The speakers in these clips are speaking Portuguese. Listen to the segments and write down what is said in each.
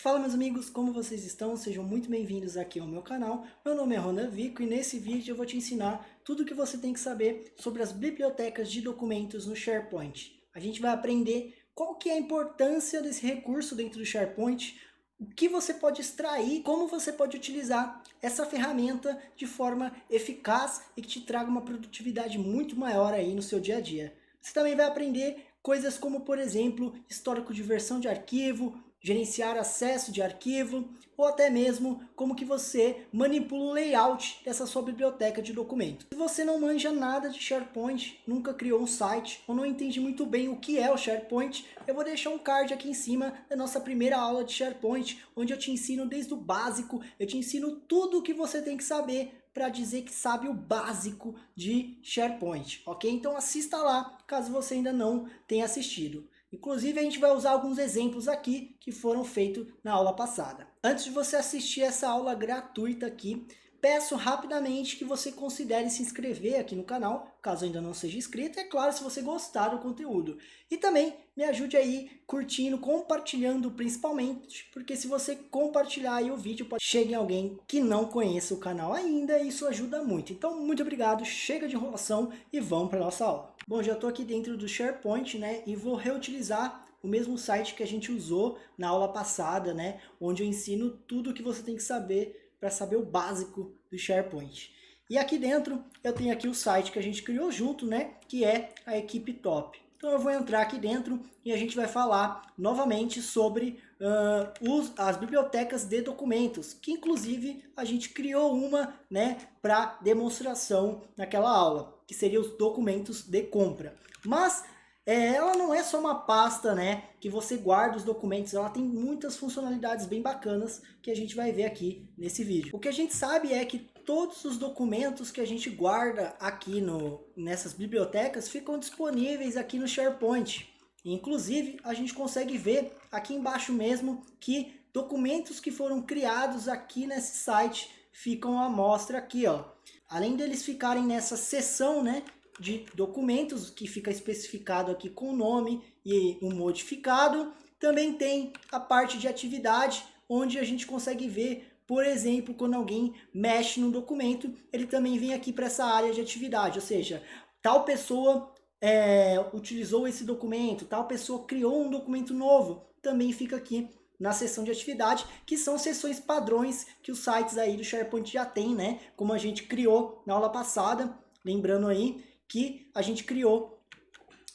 Fala meus amigos, como vocês estão? Sejam muito bem-vindos aqui ao meu canal. Meu nome é Ronan Vico e nesse vídeo eu vou te ensinar tudo o que você tem que saber sobre as bibliotecas de documentos no SharePoint. A gente vai aprender qual que é a importância desse recurso dentro do SharePoint, o que você pode extrair, como você pode utilizar essa ferramenta de forma eficaz e que te traga uma produtividade muito maior aí no seu dia a dia. Você também vai aprender coisas como, por exemplo, histórico de versão de arquivo, gerenciar acesso de arquivo, ou até mesmo como que você manipula o layout dessa sua biblioteca de documentos. Se você não manja nada de SharePoint, nunca criou um site, ou não entende muito bem o que é o SharePoint, eu vou deixar um card aqui em cima da nossa primeira aula de SharePoint, onde eu te ensino desde o básico, eu te ensino tudo o que você tem que saber para dizer que sabe o básico de SharePoint, ok? Então assista lá, caso você ainda não tenha assistido. Inclusive, a gente vai usar alguns exemplos aqui que foram feitos na aula passada. Antes de você assistir essa aula gratuita aqui, peço rapidamente que você considere se inscrever aqui no canal, caso ainda não seja inscrito, e é claro, se você gostar do conteúdo. E também me ajude aí curtindo, compartilhando principalmente, porque se você compartilhar aí o vídeo, pode chegar em alguém que não conheça o canal ainda, e isso ajuda muito. Então, muito obrigado, chega de enrolação e vamos para a nossa aula. Bom, já estou aqui dentro do SharePoint, né, e vou reutilizar o mesmo site que a gente usou na aula passada, né, onde eu ensino tudo o que você tem que saber para saber o básico do SharePoint. E aqui dentro eu tenho aqui o site que a gente criou junto, né, que é a equipe top. Então eu vou entrar aqui dentro e a gente vai falar novamente sobre as bibliotecas de documentos, que inclusive a gente criou uma, né, para demonstração naquela aula, que seria os documentos de compra. Mas ela não é só uma pasta, né, que você guarda os documentos, ela tem muitas funcionalidades bem bacanas que a gente vai ver aqui nesse vídeo. O que a gente sabe é que todos os documentos que a gente guarda aqui nessas bibliotecas ficam disponíveis aqui no SharePoint. Inclusive, a gente consegue ver aqui embaixo mesmo que documentos que foram criados aqui nesse site ficam à mostra aqui, ó. Além deles ficarem nessa seção, né, de documentos, que fica especificado aqui com o nome e um modificado. Também tem a parte de atividade, onde a gente consegue ver, por exemplo, quando alguém mexe no documento, ele também vem aqui para essa área de atividade, ou seja, tal pessoa utilizou esse documento, tal pessoa criou um documento novo, também fica aqui na seção de atividade, que são seções padrões que os sites aí do SharePoint já tem, né? Como a gente criou na aula passada, lembrando aí que a gente criou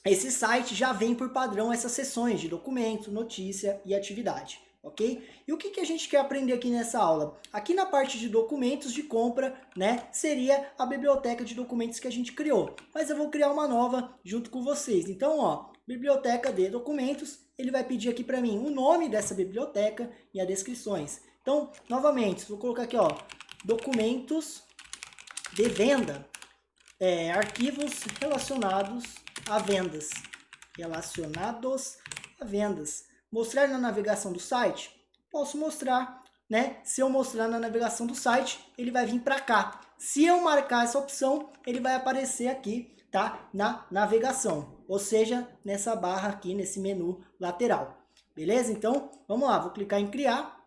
esse site, já vem por padrão essas seções de documento, notícia e atividade, ok? E o que a gente quer aprender aqui nessa aula? Aqui na parte de documentos de compra, né, seria a biblioteca de documentos que a gente criou. Mas eu vou criar uma nova junto com vocês. Então, ó, biblioteca de documentos, ele vai pedir aqui para mim o nome dessa biblioteca e as descrições. Então, novamente, vou colocar aqui, ó, documentos de venda. Arquivos relacionados a vendas. Relacionados a vendas. Mostrar na navegação do site? Posso mostrar, né? Se eu mostrar na navegação do site, ele vai vir para cá. Se eu marcar essa opção, ele vai aparecer aqui, tá? Na navegação. Ou seja, nessa barra aqui, nesse menu lateral. Beleza? Então, vamos lá. Vou clicar em criar.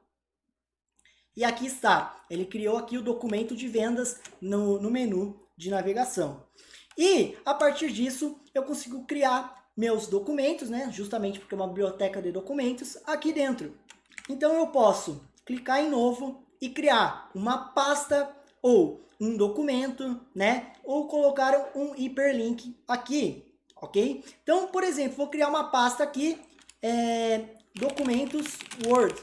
E aqui está. Ele criou aqui o documento de vendas no menu de navegação. E a partir disso eu consigo criar meus documentos, né? Justamente porque é uma biblioteca de documentos aqui dentro. Então eu posso clicar em novo e criar uma pasta ou um documento, né? Ou colocar um hiperlink aqui, ok? Então, por exemplo, vou criar uma pasta aqui, documentos Word.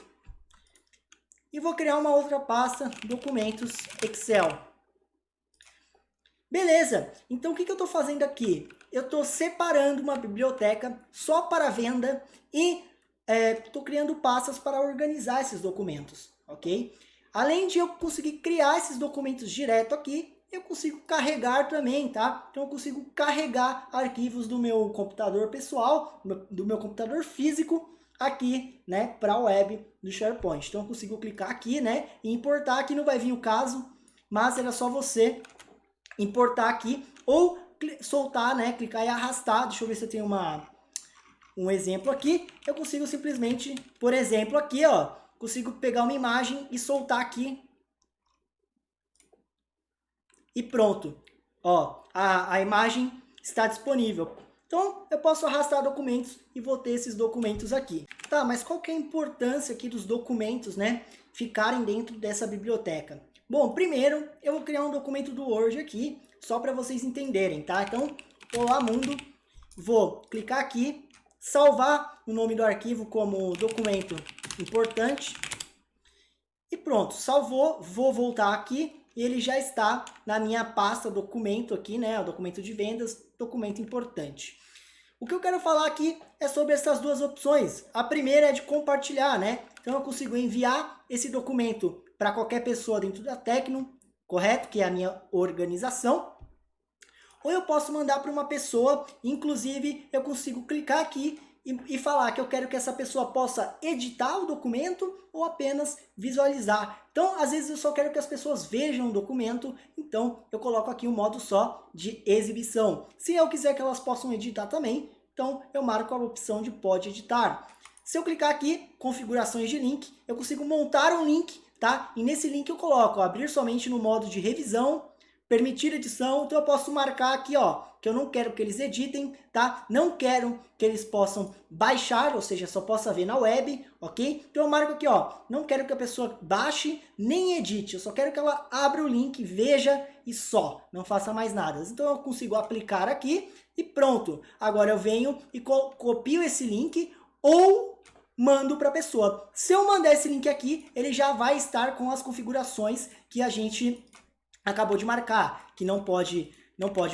E vou criar uma outra pasta, documentos Excel. Beleza, então o que eu estou fazendo aqui? Eu estou separando uma biblioteca só para venda e estou criando pastas para organizar esses documentos, ok? Além de eu conseguir criar esses documentos direto aqui, eu consigo carregar também, tá? Então eu consigo carregar arquivos do meu computador pessoal, do meu computador físico, aqui, né, para a web do SharePoint. Então eu consigo clicar aqui, né, e importar. Aqui não vai vir o caso, mas era só você importar aqui ou soltar, né, clicar e arrastar. Deixa eu ver se eu tenho um exemplo aqui. Eu consigo simplesmente, por exemplo, aqui, ó, consigo pegar uma imagem e soltar aqui. E pronto. Ó, a imagem está disponível. Então, eu posso arrastar documentos e vou ter esses documentos aqui. Tá, mas qual que é a importância aqui dos documentos, né, ficarem dentro dessa biblioteca? Bom, primeiro, eu vou criar um documento do Word aqui, só para vocês entenderem, tá? Então, olá mundo, vou clicar aqui, salvar o nome do arquivo como documento importante. E pronto, salvou, vou voltar aqui e ele já está na minha pasta documento aqui, né? O documento de vendas, documento importante. O que eu quero falar aqui é sobre essas duas opções. A primeira é de compartilhar, né? Então eu consigo enviar esse documento para qualquer pessoa dentro da Tecno, correto? Que é a minha organização. Ou eu posso mandar para uma pessoa, inclusive eu consigo clicar aqui e falar que eu quero que essa pessoa possa editar o documento ou apenas visualizar. Então, às vezes eu só quero que as pessoas vejam o documento, então eu coloco aqui um modo só de exibição. Se eu quiser que elas possam editar também, então eu marco a opção de pode editar. Se eu clicar aqui, configurações de link, eu consigo montar um link, tá? E nesse link eu coloco abrir somente no modo de revisão, permitir edição, então eu posso marcar aqui, ó, que eu não quero que eles editem, tá? Não quero que eles possam baixar, ou seja, só possa ver na web, ok? Então eu marco aqui, ó, não quero que a pessoa baixe nem edite, eu só quero que ela abra o link, veja e só, não faça mais nada. Então eu consigo aplicar aqui e pronto. Agora eu venho e copio esse link ou mando para a pessoa. Se eu mandar esse link aqui, ele já vai estar com as configurações que a gente acabou de marcar, que não pode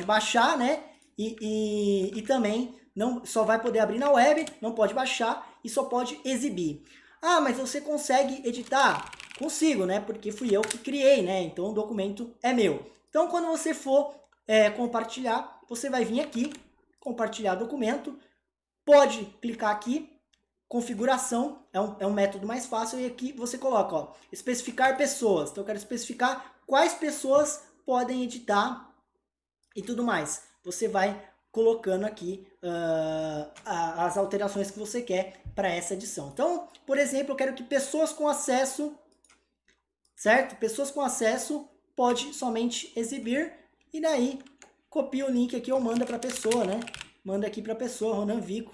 baixar, né? E também só vai poder abrir na web, não pode baixar e só pode exibir. Ah, mas você consegue editar? Consigo, né? Porque fui eu que criei, né? Então o documento é meu. Então quando você for compartilhar, você vai vir aqui, compartilhar documento, pode clicar aqui, configuração, é um método mais fácil, e aqui você coloca, ó, especificar pessoas. Então eu quero especificar quais pessoas podem editar e tudo mais. Você vai colocando aqui as alterações que você quer para essa edição. Então, por exemplo, eu quero que pessoas com acesso, certo? Pessoas com acesso pode somente exibir e daí copia o link aqui ou manda para a pessoa, né? Manda aqui para a pessoa, Ronan Vico,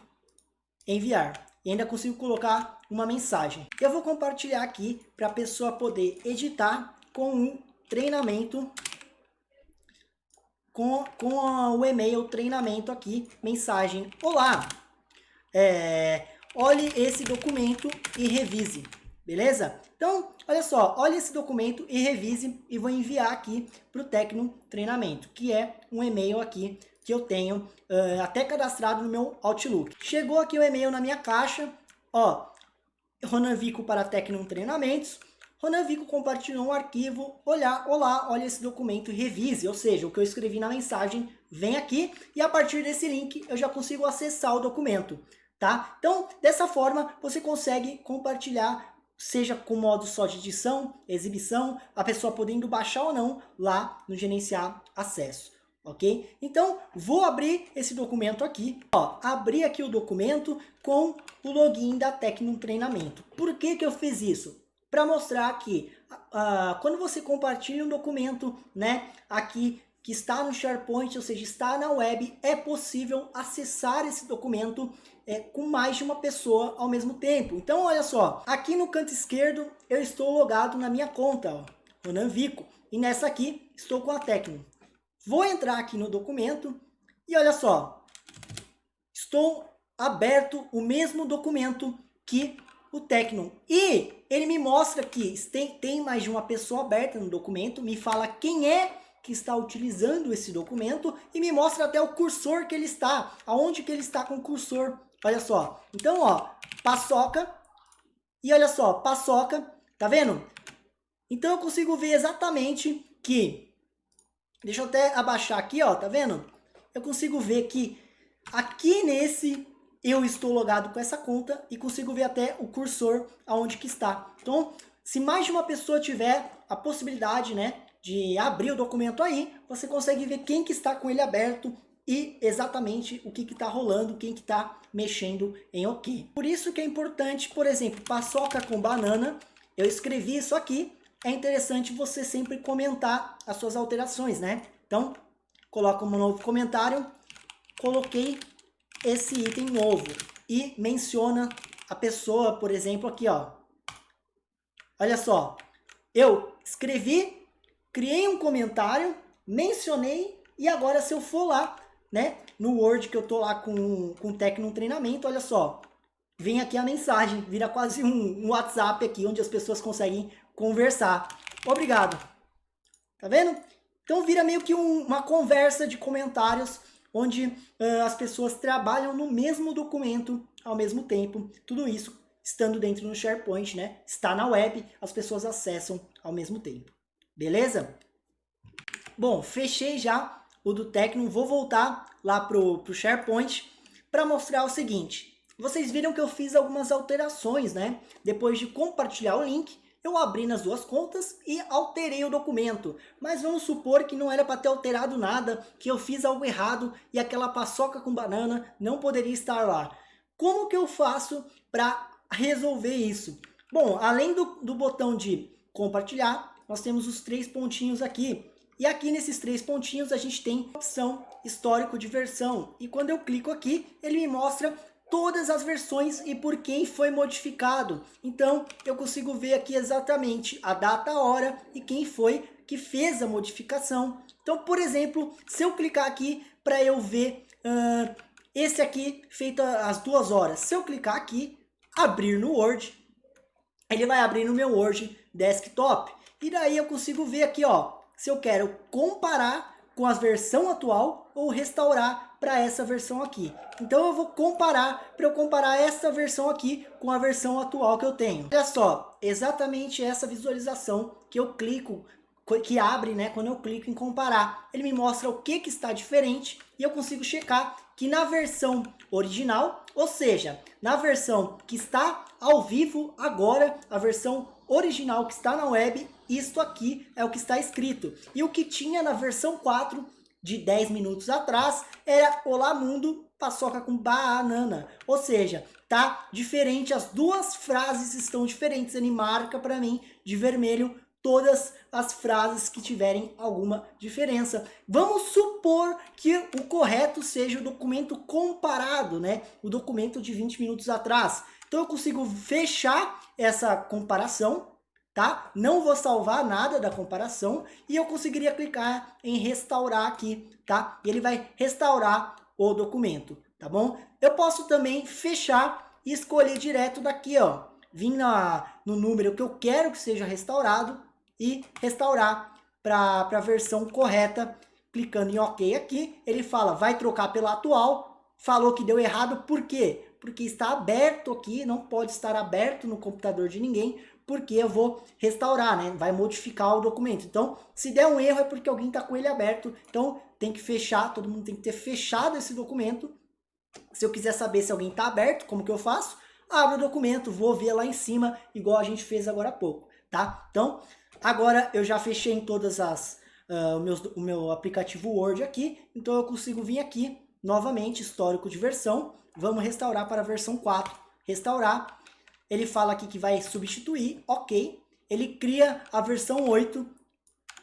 enviar. E ainda consigo colocar uma mensagem. Eu vou compartilhar aqui para a pessoa poder editar com um treinamento, com o e-mail treinamento aqui, mensagem: olá, olhe esse documento e revise, beleza? Então, olha só, olha esse documento e revise e vou enviar aqui para o Tecno Treinamento, que é um e-mail aqui que eu tenho até cadastrado no meu Outlook. Chegou aqui o e-mail na minha caixa, ó, Ronan Vico para Tecno Treinamentos. Ronan Vico compartilhou um arquivo, olá, olha esse documento e revise, ou seja, o que eu escrevi na mensagem vem aqui e a partir desse link eu já consigo acessar o documento, tá? Então, dessa forma, você consegue compartilhar, seja com modo só de edição, exibição, a pessoa podendo baixar ou não lá no gerenciar acesso. Ok? Então, vou abrir esse documento aqui. Ó, abri aqui o documento com o login da Tecno Treinamento. Por que eu fiz isso? Para mostrar que quando você compartilha um documento, né, aqui que está no SharePoint, ou seja, está na web, é possível acessar esse documento com mais de uma pessoa ao mesmo tempo. Então, olha só, aqui no canto esquerdo eu estou logado na minha conta, ó, Ronan Vico, e nessa aqui estou com a Tecno. Vou entrar aqui no documento e olha só, estou aberto o mesmo documento que o Tecno. E ele me mostra que tem mais de uma pessoa aberta no documento, me fala quem é que está utilizando esse documento e me mostra até o cursor que ele está, aonde que ele está com o cursor. Olha só, então ó, paçoca, e olha só, paçoca, tá vendo? Então eu consigo ver exatamente que, deixa eu até abaixar aqui, ó, tá vendo? Eu consigo ver que aqui nesse eu estou logado com essa conta e consigo ver até o cursor aonde que está. Então, se mais de uma pessoa tiver a possibilidade, né, de abrir o documento aí, você consegue ver quem que está com ele aberto, e exatamente o que está rolando, quem que está mexendo em OK. Por isso que é importante, por exemplo, paçoca com banana, eu escrevi isso aqui, é interessante você sempre comentar as suas alterações, né? Então, coloca um novo comentário, coloquei esse item novo e menciona a pessoa, por exemplo, aqui, ó. Olha só, eu escrevi, criei um comentário, mencionei e agora se eu for lá, né, no Word que eu tô lá com o Tecno Treinamento, olha só, vem aqui a mensagem, vira quase um WhatsApp aqui, onde as pessoas conseguem conversar. Obrigado. Tá vendo? Então vira meio que uma conversa de comentários, onde as pessoas trabalham no mesmo documento ao mesmo tempo. Tudo isso estando dentro do SharePoint, né? Está na web, as pessoas acessam ao mesmo tempo. Beleza? Bom, fechei já o do Tecno, vou voltar lá pro SharePoint para mostrar o seguinte. Vocês viram que eu fiz algumas alterações, né? Depois de compartilhar o link, eu abri nas duas contas e alterei o documento. Mas vamos supor que não era para ter alterado nada, que eu fiz algo errado e aquela paçoca com banana não poderia estar lá. Como que eu faço para resolver isso? Bom, além do botão de compartilhar, nós temos os 3 pontinhos aqui. E aqui nesses 3 pontinhos a gente tem a opção histórico de versão. E quando eu clico aqui, ele me mostra todas as versões e por quem foi modificado. Então eu consigo ver aqui exatamente a data, a hora e quem foi que fez a modificação. Então, por exemplo, se eu clicar aqui para eu ver esse aqui feito às 2 horas. Se eu clicar aqui, abrir no Word, ele vai abrir no meu Word Desktop. E daí eu consigo ver aqui, ó, se eu quero comparar com a versão atual ou restaurar para essa versão aqui. Então eu vou comparar, para eu comparar essa versão aqui com a versão atual que eu tenho. Olha só, exatamente essa visualização que eu clico, que abre, né, quando eu clico em comparar. Ele me mostra o que está diferente e eu consigo checar que na versão original, ou seja, na versão que está ao vivo agora, a versão original que está na web, isto aqui é o que está escrito. E o que tinha na versão 4 de 10 minutos atrás era Olá Mundo, paçoca com banana. Ou seja, tá diferente, as duas frases estão diferentes. Ele marca para mim de vermelho todas as frases que tiverem alguma diferença. Vamos supor que o correto seja o documento comparado, né? O documento de 20 minutos atrás. Então eu consigo fechar essa comparação, tá? Não vou salvar nada da comparação e eu conseguiria clicar em restaurar aqui, tá? E ele vai restaurar o documento, tá bom? Eu posso também fechar e escolher direto daqui, ó. Vim no número que eu quero que seja restaurado e restaurar para a versão correta. Clicando em OK aqui, ele fala, vai trocar pela atual. Falou que deu errado, por quê? Porque está aberto aqui, não pode estar aberto no computador de ninguém, porque eu vou restaurar, né? Vai modificar o documento. Então, se der um erro é porque alguém está com ele aberto. Então, tem que fechar, todo mundo tem que ter fechado esse documento. Se eu quiser saber se alguém está aberto, como que eu faço? Abro o documento, vou ver lá em cima, igual a gente fez agora há pouco, tá? Então, agora eu já fechei em todas as o meu aplicativo Word aqui, então eu consigo vir aqui, novamente, histórico de versão, vamos restaurar para a versão 4, restaurar, ele fala aqui que vai substituir, OK, ele cria a versão 8,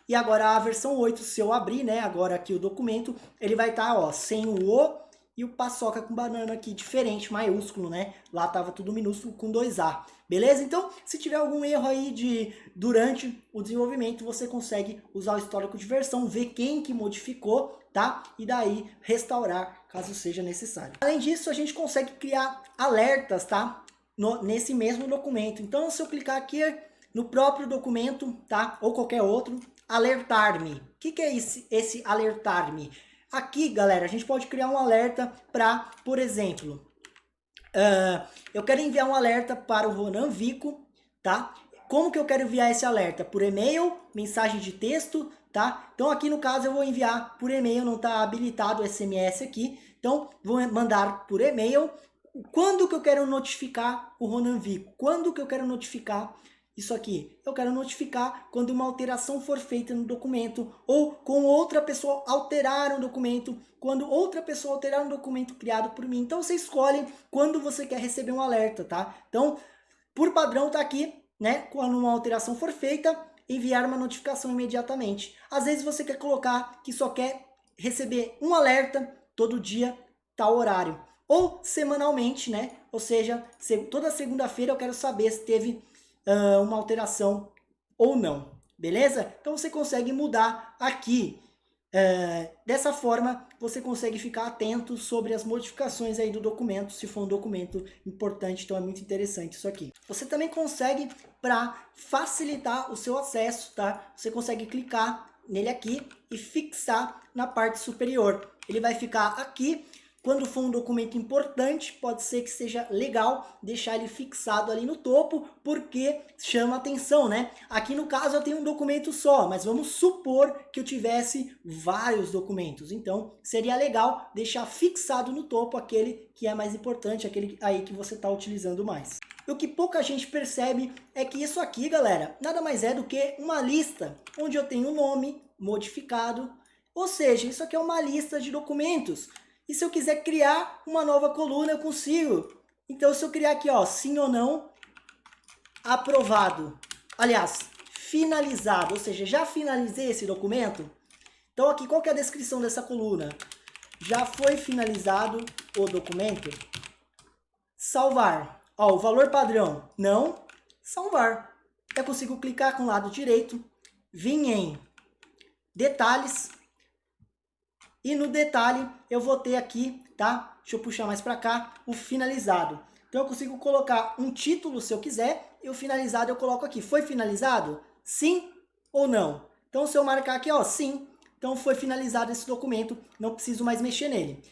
e agora a versão 8, se eu abrir, né, agora aqui o documento, ele vai estar, ó, sem o O e o paçoca com banana aqui, diferente, maiúsculo, né, lá tava tudo minúsculo com 2A. Beleza? Então, se tiver algum erro aí durante o desenvolvimento, você consegue usar o histórico de versão, ver quem que modificou, tá? E daí restaurar, caso seja necessário. Além disso, a gente consegue criar alertas, tá? Nesse mesmo documento. Então, se eu clicar aqui no próprio documento, tá? Ou qualquer outro, alertar-me. O que é esse alertar-me? Aqui, galera, a gente pode criar um alerta para, por exemplo... eu quero enviar um alerta para o Ronan Vico, tá? Como que eu quero enviar esse alerta? Por e-mail, mensagem de texto, tá? Então aqui no caso eu vou enviar por e-mail, não está habilitado o SMS aqui. Então vou mandar por e-mail. Quando que eu quero notificar o Ronan Vico? Quando que eu quero notificar isso aqui? Eu quero notificar quando uma alteração for feita no documento, ou com outra pessoa alterar um documento, quando outra pessoa alterar um documento criado por mim. Então você escolhe quando você quer receber um alerta, tá? Então, por padrão tá aqui, né? Quando uma alteração for feita, enviar uma notificação imediatamente. Às vezes você quer colocar que só quer receber um alerta todo dia, tal horário. Ou semanalmente, né? Ou seja, toda segunda-feira eu quero saber se teve uma alteração ou não, beleza? Então você consegue mudar aqui. Dessa forma, você consegue ficar atento sobre as modificações aí do documento, se for um documento importante, então é muito interessante isso aqui. Você também consegue, para facilitar o seu acesso, tá? Você consegue clicar nele aqui e fixar na parte superior. Ele vai ficar aqui. Quando for um documento importante, pode ser que seja legal deixar ele fixado ali no topo, porque chama atenção, né? Aqui no caso eu tenho um documento só, mas vamos supor que eu tivesse vários documentos. Então seria legal deixar fixado no topo aquele que é mais importante, aquele aí que você está utilizando mais. E o que pouca gente percebe é que isso aqui, galera, nada mais é do que uma lista, onde eu tenho o nome modificado, ou seja, isso aqui é uma lista de documentos. E se eu quiser criar uma nova coluna, eu consigo. Então, se eu criar aqui, ó, sim ou não, aprovado. Aliás, finalizado, ou seja, já finalizei esse documento. Então, aqui, qual que é a descrição dessa coluna? Já foi finalizado o documento. Salvar. Ó, o valor padrão, não. Salvar. Eu consigo clicar com o lado direito, vir em detalhes. E no detalhe eu vou ter aqui, tá? Deixa eu puxar mais para cá, o finalizado. Então eu consigo colocar um título se eu quiser e o finalizado eu coloco aqui. Foi finalizado? Sim ou não? Então se eu marcar aqui, ó, sim. Então foi finalizado esse documento, não preciso mais mexer nele.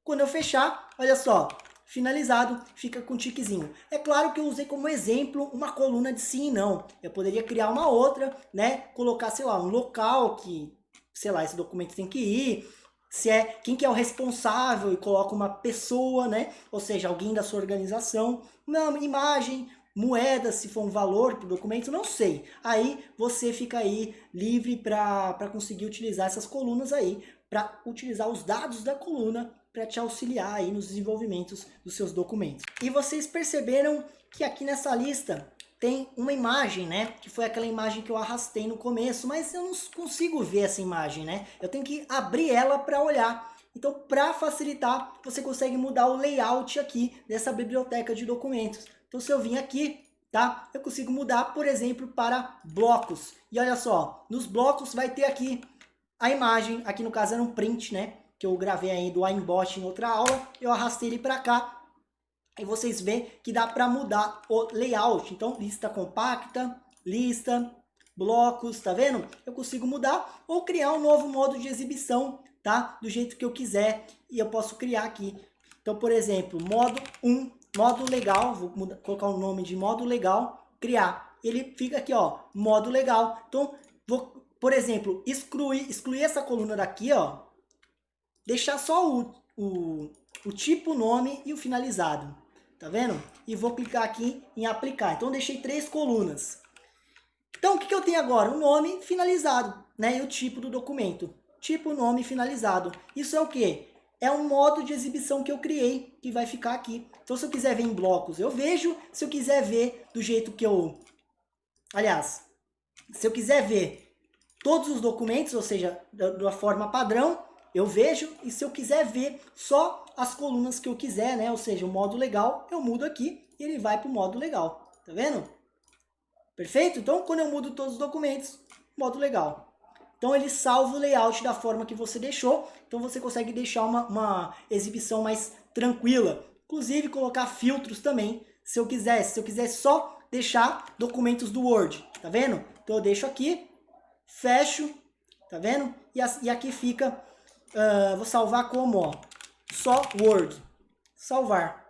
Quando eu fechar, olha só, finalizado, fica com um tiquezinho. É claro que eu usei como exemplo uma coluna de sim e não. Eu poderia criar uma outra, né? Colocar, sei lá, um local que, sei lá, esse documento tem que ir. Se é quem que é o responsável e coloca uma pessoa, né? Ou seja, alguém da sua organização. Não, imagem, moeda, se for um valor para o documento, não sei. Aí você fica aí livre para conseguir utilizar essas colunas aí, para utilizar os dados da coluna para te auxiliar aí nos desenvolvimentos dos seus documentos. E vocês perceberam que aqui nessa lista tem uma imagem, né? Que foi aquela imagem que eu arrastei no começo, mas eu não consigo ver essa imagem, né? Eu tenho que abrir ela para olhar. Então, para facilitar, você consegue mudar o layout aqui dessa biblioteca de documentos. Então, se eu vim aqui, tá? Eu consigo mudar, por exemplo, para blocos. E olha só, nos blocos vai ter aqui a imagem, aqui no caso era um print, né? Que eu gravei aí do Aimbot em outra aula. Eu arrastei ele para cá. E vocês veem que dá para mudar o layout. Então, lista compacta, lista, blocos, tá vendo? Eu consigo mudar ou criar um novo modo de exibição, tá? Do jeito que eu quiser. E eu posso criar aqui. Então, por exemplo, modo 1, modo legal. Vou colocar o nome de modo legal, criar. Ele fica aqui, ó, modo legal. Então, vou, por exemplo, excluir essa coluna daqui, ó. Deixar só o tipo, o nome e o finalizado. Tá vendo? E vou clicar aqui em aplicar. Então, deixei 3 colunas. Então, o que eu tenho agora? O nome finalizado, né? E o tipo do documento. Tipo, nome finalizado. Isso é o quê? É um modo de exibição que eu criei, que vai ficar aqui. Então, se eu quiser ver em blocos, eu vejo. Se eu quiser ver do jeito que eu... Aliás, se eu quiser ver todos os documentos, ou seja, da forma padrão, eu vejo. E se eu quiser ver só as colunas que eu quiser, né? Ou seja, o modo legal, eu mudo aqui e ele vai para o modo legal. Tá vendo? Perfeito? Então, quando eu mudo todos os documentos, modo legal. Então, ele salva o layout da forma que você deixou. Então, você consegue deixar uma exibição mais tranquila. Inclusive, colocar filtros também, se eu quisesse. Se eu quisesse só deixar documentos do Word. Tá vendo? Então, eu deixo aqui, fecho. Tá vendo? E aqui fica... vou salvar como, ó, só Word. Salvar.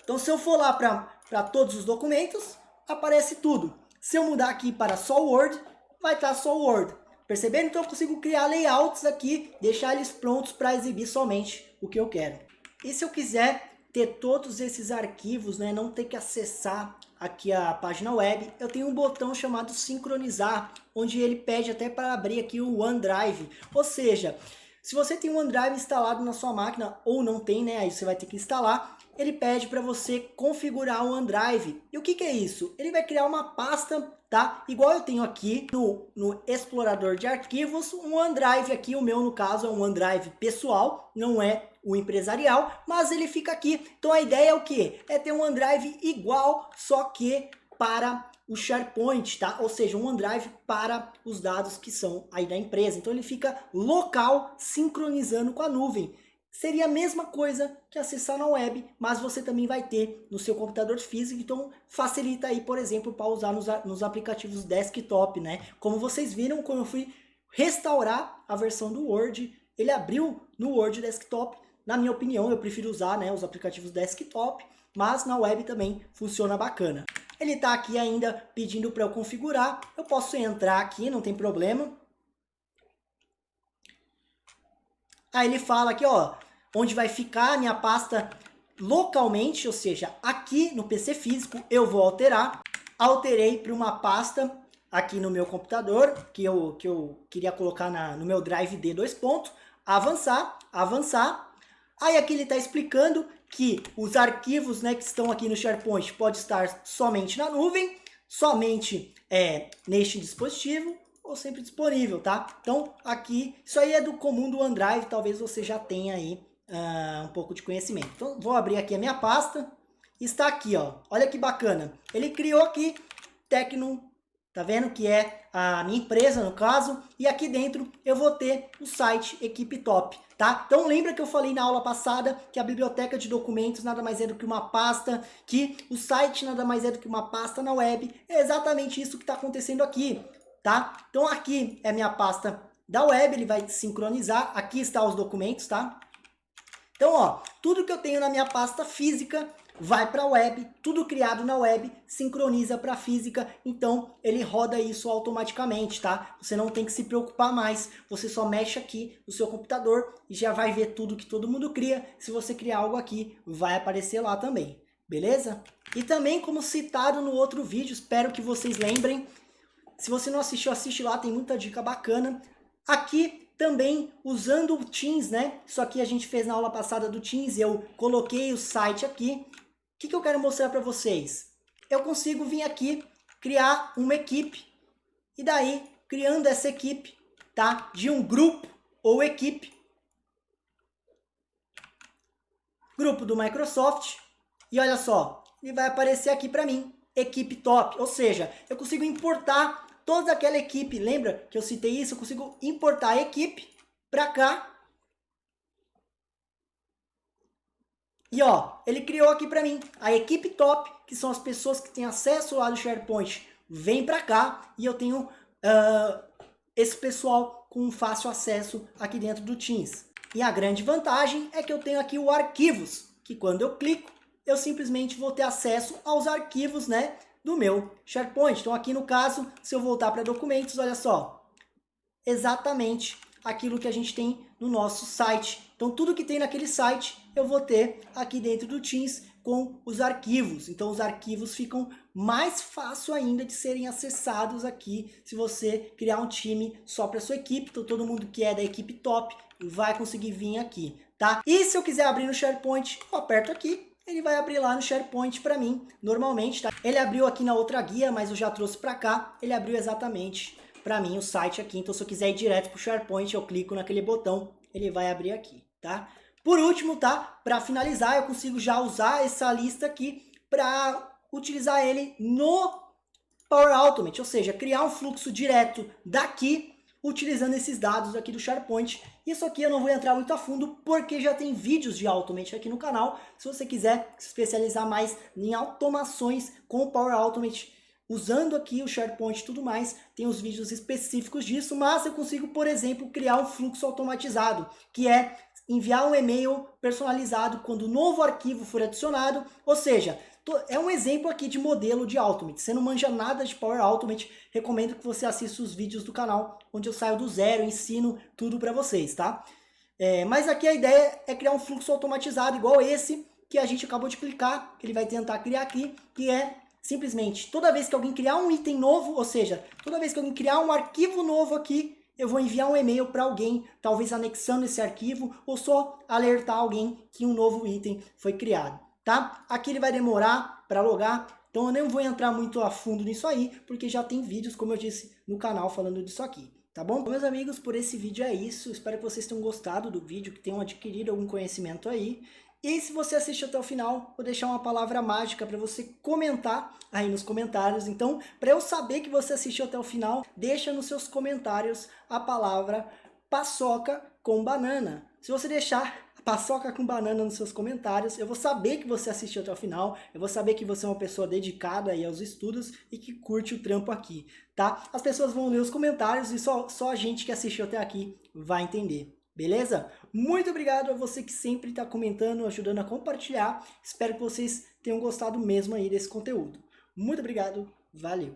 Então, se eu for lá para todos os documentos, aparece tudo. Se eu mudar aqui para só Word, vai estar só Word. Percebendo? Então, eu consigo criar layouts aqui, deixar eles prontos para exibir somente o que eu quero. E se eu quiser ter todos esses arquivos, né, não ter que acessar aqui a página web, eu tenho um botão chamado sincronizar, onde ele pede até para abrir aqui o OneDrive. Ou seja, se você tem um OneDrive instalado na sua máquina ou não tem, né, aí você vai ter que instalar, ele pede para você configurar o OneDrive. E o que é isso? Ele vai criar uma pasta, tá? Igual eu tenho aqui no explorador de arquivos, um OneDrive aqui, o meu no caso é um OneDrive pessoal, não é o empresarial, mas ele fica aqui. Então a ideia é o quê? É ter um OneDrive igual, só que para o SharePoint, tá? Ou seja, um OneDrive para os dados que são aí da empresa. Então ele fica local, sincronizando com a nuvem. Seria a mesma coisa que acessar na web, mas você também vai ter no seu computador físico, então facilita aí, por exemplo, para usar nos aplicativos desktop, né? Como vocês viram, quando eu fui restaurar a versão do Word, ele abriu no Word Desktop. Na minha opinião, eu prefiro usar, né, os aplicativos desktop, mas na web também funciona bacana. Ele está aqui ainda pedindo para eu configurar, eu posso entrar aqui, não tem problema. Aí ele fala aqui, ó, onde vai ficar a minha pasta localmente, ou seja, aqui no PC físico eu vou alterar. Alterei para uma pasta aqui no meu computador, que eu queria colocar no meu Drive D 2 pontos. Avançar, avançar. Aí aqui ele está explicando que os arquivos, né, que estão aqui no SharePoint pode estar somente na nuvem, somente neste dispositivo, ou sempre disponível, tá? Então aqui, isso aí é do comum do OneDrive, talvez você já tenha aí um pouco de conhecimento. Então vou abrir aqui a minha pasta, está aqui, ó, olha que bacana. Ele criou aqui Tecno, tá vendo? Que é a minha empresa, no caso, e aqui dentro eu vou ter o site Equipe Top, tá? Então lembra que eu falei na aula passada que a biblioteca de documentos nada mais é do que uma pasta, que o site nada mais é do que uma pasta na web. É exatamente isso que está acontecendo aqui, tá? Então aqui é minha pasta da web, ele vai sincronizar, aqui está os documentos, tá? Então, ó, tudo que eu tenho na minha pasta física vai para a web, tudo criado na web sincroniza para a física, então ele roda isso automaticamente, tá? Você não tem que se preocupar mais, você só mexe aqui no seu computador e já vai ver tudo que todo mundo cria. Se você criar algo aqui, vai aparecer lá também, beleza? E também, como citado no outro vídeo, espero que vocês lembrem, se você não assistiu, assiste lá, tem muita dica bacana. Aqui também usando o Teams, né? Isso aqui a gente fez na aula passada do Teams, eu coloquei o site aqui. O que eu quero mostrar para vocês? Eu consigo vir aqui, criar uma equipe, e daí, criando essa equipe, tá? De um grupo ou equipe. Grupo do Microsoft. E olha só, ele vai aparecer aqui para mim, Equipe Top. Ou seja, eu consigo importar toda aquela equipe. Lembra que eu citei isso? Eu consigo importar a equipe para cá. E ó, ele criou aqui para mim a equipe top, que são as pessoas que têm acesso lá do SharePoint, vem para cá e eu tenho esse pessoal com fácil acesso aqui dentro do Teams. E a grande vantagem é que eu tenho aqui o arquivos, que quando eu clico, eu simplesmente vou ter acesso aos arquivos, né, do meu SharePoint. Então aqui no caso, se eu voltar para documentos, olha só, exatamente aquilo que a gente tem no nosso site. Então tudo que tem naquele site eu vou ter aqui dentro do Teams com os arquivos. Então os arquivos ficam mais fácil ainda de serem acessados aqui se você criar um time só para sua equipe. Então todo mundo que é da equipe top vai conseguir vir aqui, tá? E se eu quiser abrir no SharePoint, eu aperto aqui, ele vai abrir lá no SharePoint para mim, normalmente, tá? Ele abriu aqui na outra guia, mas eu já trouxe para cá, ele abriu exatamente para mim o site aqui. Então se eu quiser ir direto para o SharePoint, eu clico naquele botão, ele vai abrir aqui, tá? Por último, tá? Para finalizar, eu consigo já usar essa lista aqui para utilizar ele no Power Automate, ou seja, criar um fluxo direto daqui, utilizando esses dados aqui do SharePoint. Isso aqui eu não vou entrar muito a fundo, porque já tem vídeos de Automate aqui no canal. Se você quiser se especializar mais em automações com o Power Automate, usando aqui o SharePoint e tudo mais, tem os vídeos específicos disso, mas eu consigo, por exemplo, criar um fluxo automatizado, que é enviar um e-mail personalizado quando um novo arquivo for adicionado, ou seja, é um exemplo aqui de modelo de Automate. Você não manja nada de Power Automate, recomendo que você assista os vídeos do canal, onde eu saio do zero, ensino tudo para vocês, tá? Mas aqui a ideia é criar um fluxo automatizado igual esse, que a gente acabou de clicar, que ele vai tentar criar aqui, que é simplesmente toda vez que alguém criar um item novo, ou seja, toda vez que alguém criar um arquivo novo aqui, eu vou enviar um e-mail para alguém, talvez anexando esse arquivo, ou só alertar alguém que um novo item foi criado, tá? Aqui ele vai demorar para logar, então eu nem vou entrar muito a fundo nisso aí, porque já tem vídeos, como eu disse, no canal falando disso aqui. Tá bom? Então, meus amigos, por esse vídeo é isso. Espero que vocês tenham gostado do vídeo, que tenham adquirido algum conhecimento aí. E se você assistiu até o final, vou deixar uma palavra mágica para você comentar aí nos comentários. Então, para eu saber que você assistiu até o final, deixa nos seus comentários a palavra paçoca com banana. Se você deixar paçoca com banana nos seus comentários, eu vou saber que você assistiu até o final, eu vou saber que você é uma pessoa dedicada aí aos estudos e que curte o trampo aqui, tá? As pessoas vão ler os comentários e só a gente que assistiu até aqui vai entender. Beleza? Muito obrigado a você que sempre está comentando, ajudando a compartilhar. Espero que vocês tenham gostado mesmo aí desse conteúdo. Muito obrigado, valeu!